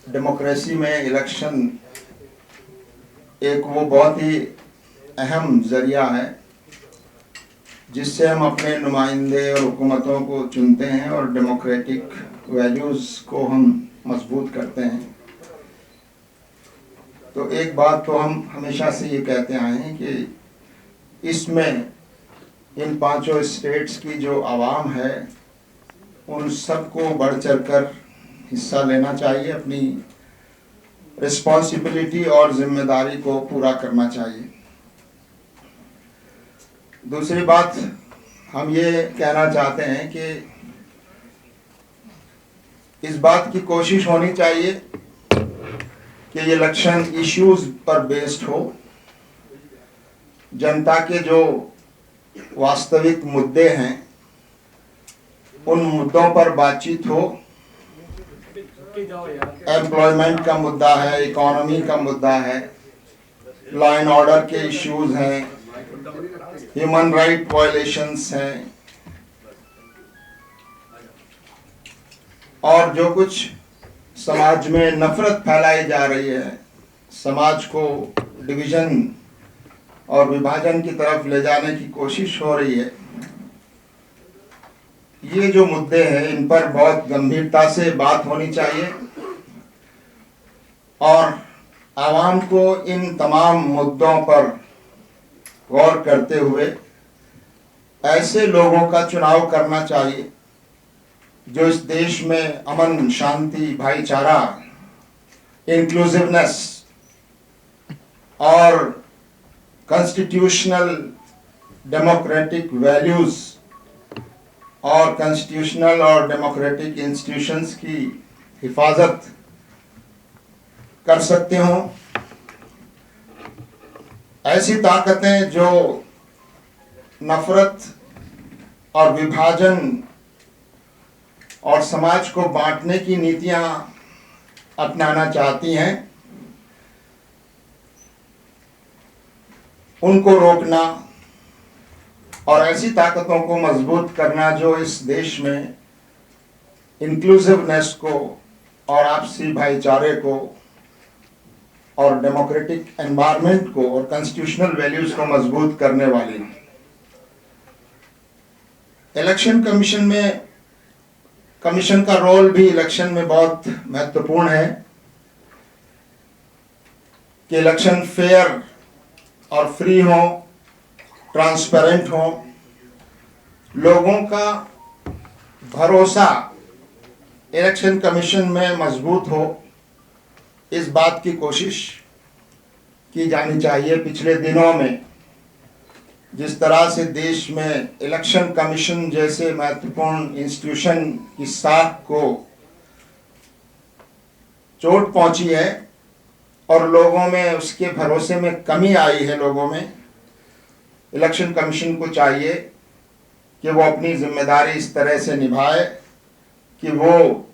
Democracy में election एक वो बहुत ही अहम ज़रिया है जिससे हम अपने नुमाइंदे और हुकूमतों को चुनते हैं और डेमोक्रेटिक वैल्यूज़ को हम मजबूत करते हैं। तो एक बात तो हम हमेशा से ये कहते आए हैं कि इसमें इन पांचों स्टेट्स की जो आवाम है उन सबको बढ़ चढ़कर हिस्सा लेना चाहिए, अपनी रिस्पॉन्सिबिलिटी और जिम्मेदारी को पूरा करना चाहिए। दूसरी बात हम ये कहना चाहते हैं कि इस बात की कोशिश होनी चाहिए कि ये इलेक्शन इश्यूज पर बेस्ड हो, जनता के जो वास्तविक मुद्दे हैं उन मुद्दों पर बातचीत हो। एम्प्लॉयमेंट का मुद्दा है, इकोनॉमी का मुद्दा है, लॉ एंड ऑर्डर के इश्यूज हैं, ह्यूमन राइट वायलेशंस हैं, और जो कुछ समाज में नफरत फैलाई जा रही है, समाज को डिवीजन और विभाजन की तरफ ले जाने की कोशिश हो रही है, ये जो मुद्दे हैं इन पर बहुत गंभीरता से बात होनी चाहिए और आवाम को इन तमाम मुद्दों पर गौर करते हुए ऐसे लोगों का चुनाव करना चाहिए जो इस देश में अमन, शांति, भाईचारा, इंक्लूसिवनेस और कॉन्स्टिट्यूशनल डेमोक्रेटिक वैल्यूज और कॉन्स्टिट्यूशनल और डेमोक्रेटिक इंस्टीट्यूशंस की हिफाजत कर सकते हों। ऐसी ताकतें जो नफरत और विभाजन और समाज को बांटने की नीतियां अपनाना चाहती हैं, उनको रोकना और ऐसी ताकतों को मजबूत करना जो इस देश में इंक्लूसिवनेस को और आपसी भाईचारे को और डेमोक्रेटिक एनवायरनमेंट को और कॉन्स्टिट्यूशनल वैल्यूज को मजबूत करने वाली है। इलेक्शन कमीशन का रोल भी इलेक्शन में बहुत महत्वपूर्ण है कि इलेक्शन फेयर और फ्री हो, ट्रांसपेरेंट हो, लोगों का भरोसा इलेक्शन कमीशन में मजबूत हो, इस बात की कोशिश की जानी चाहिए। पिछले दिनों में जिस तरह से देश में इलेक्शन कमीशन जैसे महत्वपूर्ण इंस्टीट्यूशन की साख को चोट पहुंची है और लोगों में उसके भरोसे में कमी आई है, लोगों में इलेक्शन कमीशन को चाहिए कि वो अपनी जिम्मेदारी इस तरह से निभाए कि वो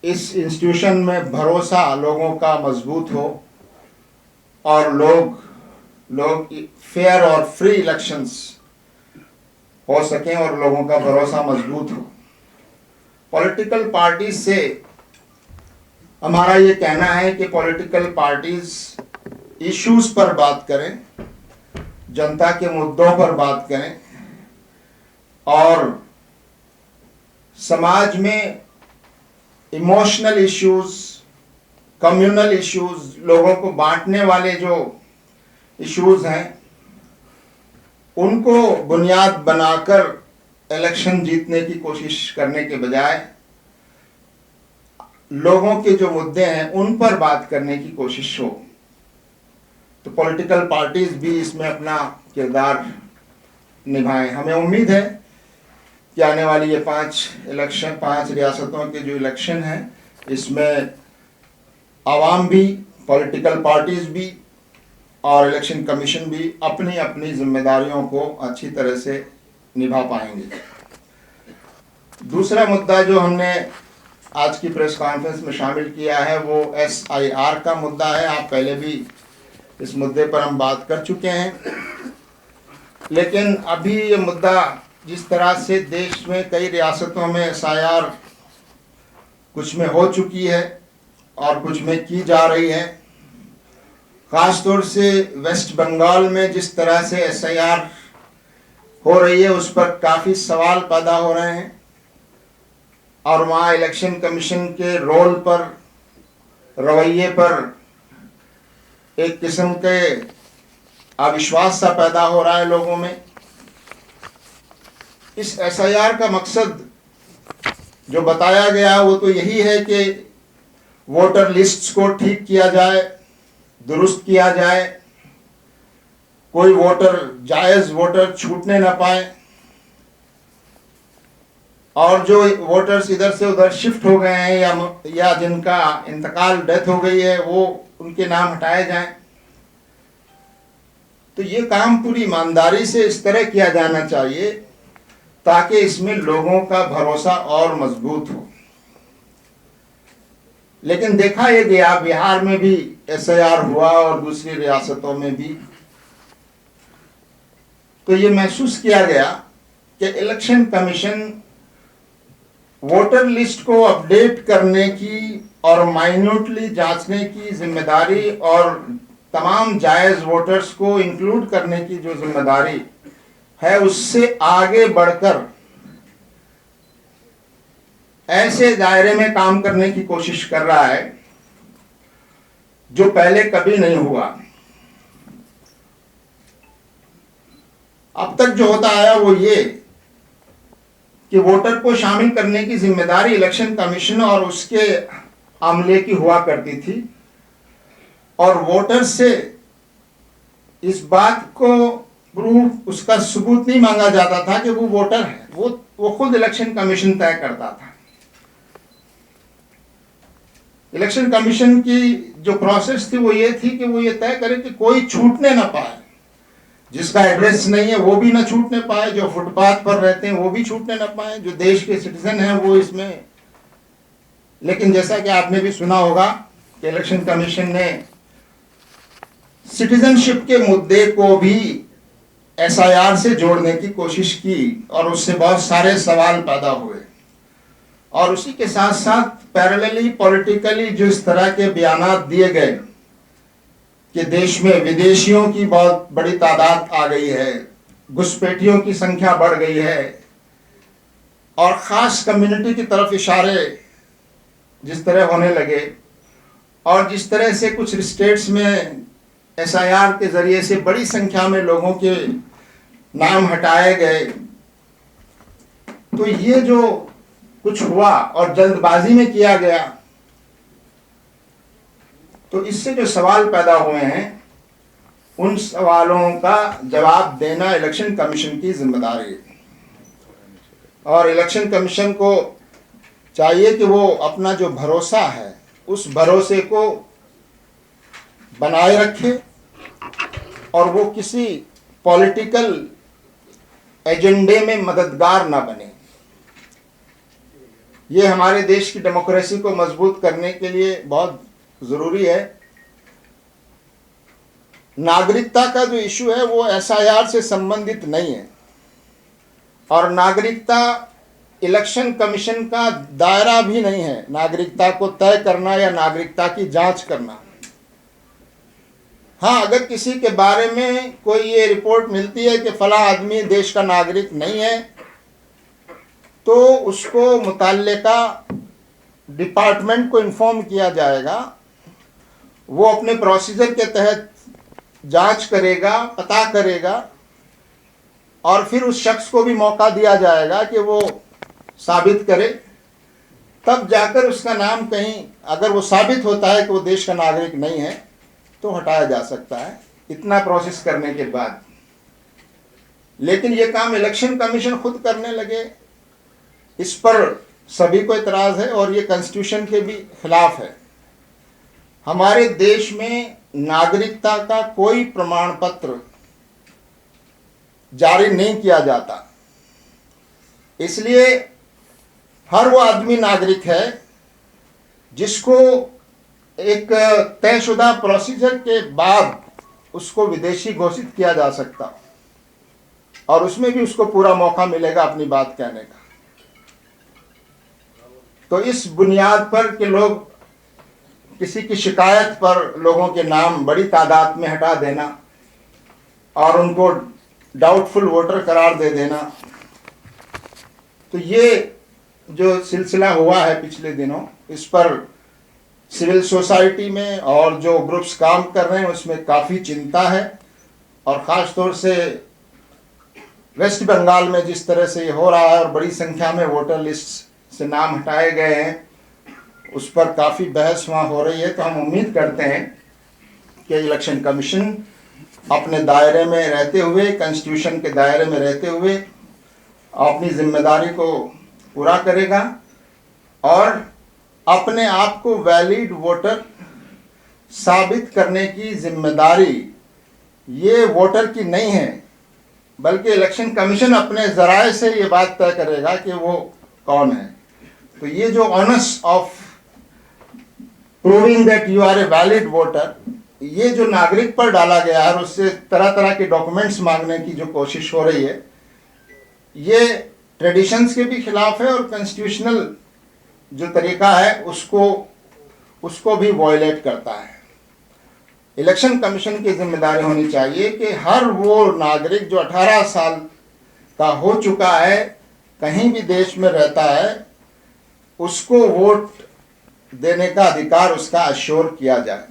इस इंस्टीट्यूशन में भरोसा लोगों का मजबूत हो और लोग फेयर और फ्री इलेक्शंस हो सकें और लोगों का भरोसा मजबूत हो। पॉलिटिकल पार्टीज से हमारा ये कहना है कि पॉलिटिकल पार्टीज इश्यूज पर बात करें, जनता के मुद्दों पर बात करें और समाज में इमोशनल इश्यूज, कम्युनल इश्यूज, लोगों को बांटने वाले जो इश्यूज हैं उनको बुनियाद बनाकर इलेक्शन जीतने की कोशिश करने के बजाय लोगों के जो मुद्दे हैं उन पर बात करने की कोशिश हो। तो पॉलिटिकल पार्टीज भी इसमें अपना किरदार निभाएं। हमें उम्मीद है कि आने वाली ये 5 रियासतों के जो इलेक्शन हैं इसमें आवाम भी, पॉलिटिकल पार्टीज भी और इलेक्शन कमीशन भी अपनी अपनी जिम्मेदारियों को अच्छी तरह से निभा पाएंगे। दूसरा मुद्दा जो हमने आज की प्रेस कॉन्फ्रेंस में शामिल किया है वो SIR का मुद्दा है। आप पहले भी इस मुद्दे पर हम बात कर चुके हैं, लेकिन अभी ये मुद्दा जिस तरह से देश में कई रियासतों में SIR कुछ में हो चुकी है और कुछ में की जा रही है। खासतौर से वेस्ट बंगाल में जिस तरह से SIR हो रही है उस पर काफ़ी सवाल पैदा हो रहे हैं और वहाँ इलेक्शन कमीशन के रोल पर, रवैये पर एक किस्म के अविश्वास सा पैदा हो रहा है लोगों में। इस SIR का मकसद जो बताया गया वो तो यही है कि वोटर लिस्ट्स को ठीक किया जाए, दुरुस्त किया जाए, कोई वोटर, जायज़ वोटर छूटने न पाए और जो वोटर्स इधर से उधर शिफ्ट हो गए हैं या जिनका इंतकाल, डेथ हो गई है, वो उनके नाम हटाए जाएं। तो ये काम पूरी ईमानदारी से इस तरह किया जाना चाहिए ताकि इसमें लोगों का भरोसा और मजबूत हो। लेकिन देखा ये गया, बिहार में भी SIR हुआ और दूसरी रियासतों में भी, तो ये महसूस किया गया कि इलेक्शन कमीशन वोटर लिस्ट को अपडेट करने की और माइन्यूटली जांचने की जिम्मेदारी और तमाम जायज़ वोटर्स को इंक्लूड करने की जो जिम्मेदारी है उससे आगे बढ़कर ऐसे दायरे में काम करने की कोशिश कर रहा है जो पहले कभी नहीं हुआ। अब तक जो होता आया वो ये कि वोटर को शामिल करने की जिम्मेदारी इलेक्शन कमीशन और उसके अमले की हुआ करती थी और वोटर से इस बात को प्रूफ, उसका सबूत नहीं मांगा जाता था कि वो वोटर है, वो खुद इलेक्शन कमीशन तय करता था। इलेक्शन कमीशन की जो प्रोसेस थी वो ये थी कि वो ये तय करे कि कोई छूटने ना पाए, जिसका एड्रेस नहीं है वो भी ना छूटने पाए, जो फुटपाथ पर रहते हैं वो भी छूटने ना पाए, जो देश के सिटीजन हैं वो इसमें। लेकिन जैसा कि आपने भी सुना होगा कि इलेक्शन कमीशन ने सिटीजनशिप के मुद्दे को भी SIR से जोड़ने की कोशिश की और उससे बहुत सारे सवाल पैदा हुए और उसी के साथ साथ पैरेलली पॉलिटिकली जो इस तरह के बयानात दिए गए कि देश में विदेशियों की बहुत बड़ी तादाद आ गई है, घुसपैठियों की संख्या बढ़ गई है और ख़ास कम्युनिटी की तरफ इशारे जिस तरह होने लगे और जिस तरह से कुछ स्टेट्स में SIR के ज़रिए से बड़ी संख्या में लोगों के नाम हटाए गए, तो ये जो कुछ हुआ और जल्दबाजी में किया गया, तो इससे जो सवाल पैदा हुए हैं उन सवालों का जवाब देना इलेक्शन कमीशन की जिम्मेदारी है और इलेक्शन कमीशन को चाहिए कि वो अपना जो भरोसा है उस भरोसे को बनाए रखे और वो किसी पॉलिटिकल एजेंडे में मददगार ना बने। ये हमारे देश की डेमोक्रेसी को मजबूत करने के लिए बहुत ज़रूरी है। नागरिकता का जो इशू है वो SIR से संबंधित नहीं है और नागरिकता इलेक्शन कमीशन का दायरा भी नहीं है, नागरिकता को तय करना या नागरिकता की जांच करना। हाँ, अगर किसी के बारे में कोई ये रिपोर्ट मिलती है कि फला आदमी देश का नागरिक नहीं है तो उसको मुतल्लिका डिपार्टमेंट को इन्फॉर्म किया जाएगा, वो अपने प्रोसीजर के तहत जांच करेगा, पता करेगा और फिर उस शख्स को भी मौका दिया जाएगा कि वो साबित करे, तब जाकर उसका नाम कहीं, अगर वो साबित होता है कि वो देश का नागरिक नहीं है तो हटाया जा सकता है, इतना प्रोसेस करने के बाद। लेकिन ये काम इलेक्शन कमीशन खुद करने लगे, इस पर सभी को इतराज़ है और ये कॉन्स्टिट्यूशन के भी खिलाफ है। हमारे देश में नागरिकता का कोई प्रमाण पत्र जारी नहीं किया जाता, इसलिए हर वो आदमी नागरिक है जिसको एक तयशुदा प्रोसीजर के बाद उसको विदेशी घोषित किया जा सकता और उसमें भी उसको पूरा मौका मिलेगा अपनी बात कहने का। तो इस बुनियाद पर कि लोग किसी की शिकायत पर लोगों के नाम बड़ी तादाद में हटा देना और उनको डाउटफुल वोटर करार दे देना, तो ये जो सिलसिला हुआ है पिछले दिनों, इस पर सिविल सोसाइटी में और जो ग्रुप्स काम कर रहे हैं उसमें काफ़ी चिंता है। और ख़ास तौर से वेस्ट बंगाल में जिस तरह से ये हो रहा है और बड़ी संख्या में वोटर लिस्ट से नाम हटाए गए हैं, उस पर काफ़ी बहस वहाँ हो रही है। तो हम उम्मीद करते हैं कि इलेक्शन कमीशन अपने दायरे में रहते हुए, कॉन्स्टिट्यूशन के दायरे में रहते हुए अपनी जिम्मेदारी को पूरा करेगा और अपने आप को वैलिड वोटर साबित करने की जिम्मेदारी ये वोटर की नहीं है, बल्कि इलेक्शन कमीशन अपने ज़राए से ये बात तय करेगा कि वो कौन है। तो ये जो onus of proving that you are a valid voter, ये जो नागरिक पर डाला गया है और उससे तरह तरह के डॉक्यूमेंट्स मांगने की जो कोशिश हो रही है, ये ट्रेडिशंस के भी खिलाफ है और कॉन्स्टिट्यूशनल जो तरीका है उसको भी वॉयलेट करता है। इलेक्शन कमीशन की जिम्मेदारी होनी चाहिए कि हर वो नागरिक जो 18 साल का हो चुका है, कहीं भी देश में रहता है, उसको वोट देने का अधिकार उसका अश्योर किया जाए।